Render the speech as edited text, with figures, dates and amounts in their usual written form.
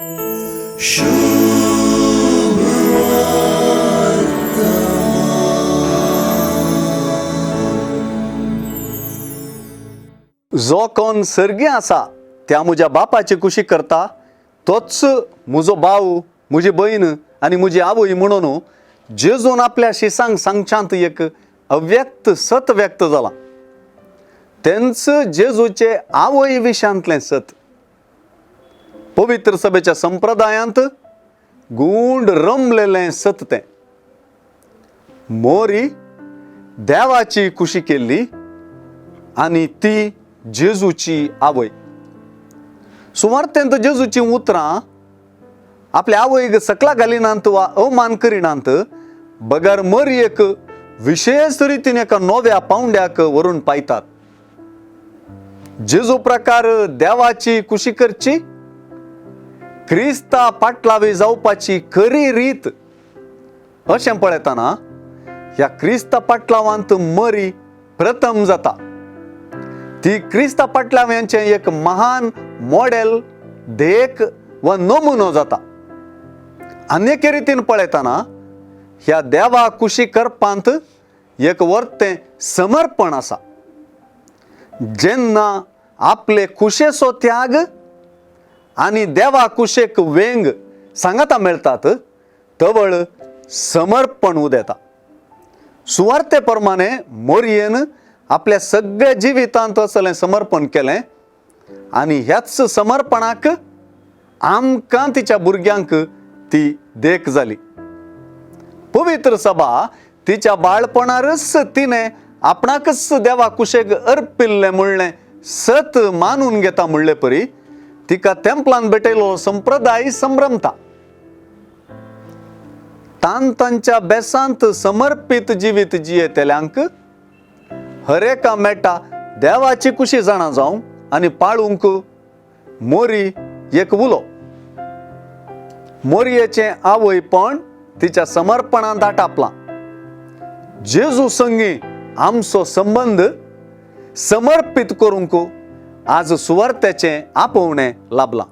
जो कोण सर्गी आसा त्या म्हज्या बापाची कुशी करता तोच म्हजो भाव, म्हजी बहीण आनी म्हजी आवय म्हणून जेजून आपल्या शिसांक सांगच्यांत एक अव्यक्त सत व्यक्त जाला. तेंच जेजूचे आवय विशांतलें सत पवित्र सभेच्या संप्रदायांत गूंड रमलेलें सत तें. मोरी देवाची कुशी केल्ली आनी ती जेजूची आवय. सुवार्थेंत जेजूची उतरां आपल्या आवयक सकला घालिनांत वा अवमान करिनांत, बगर मरयेक विशेष रितीन एका नव्या पावंड्याक व्हरून पायतात. जेजू प्रकार देवाची कुशी करची, क्रिस्ता पाटलावी जावपाची खरी रीत अशें पळयतना ह्या क्रिस्ता पाटलावांत मरी प्रथम जाता. ती क्रिस्ता पाटलाव्यांचें एक महान मॉडेल, देख वा नमुनो जाता. आनी एके रितीन पळयतना ह्या देवा कुशी करपांत एक वर्तें समर्पण आसा. जेन्ना आपले कुशेचो त्याग आनी देवा कुशेक वेंग सांगाता मेळटात, तवळ समर्पण उदेता. सुवार्ते प्रमाणे मोरयेन आपल्या सगळ्या जिवितांत असलें समर्पण केलें आनी ह्याच समर्पणाक आमकां तिच्या भुरग्यांक ती देख जाली. पवित्र सभा तिच्या बाळपणारच तिने आपणाकच देवा कुशेक अर्पिल्लें म्हणलें सत मानून घेता म्हणले परी तिका तेंपलान भेटयलो संप्रदाय संभ्रमता. तांच्या बेसांत समर्पित जिवीत जियेतल्यांक हरेका मेटा देवाची कुशी जाणा जावं आनी पाळूंक मोरी एक उलो. मोरयेचें आवयपण तिच्या समर्पणांत आटापलां. जेजू संगी आमचो संबंध समर्पित करूंक आज सुवार्थेचें आपोवणें लाभलां.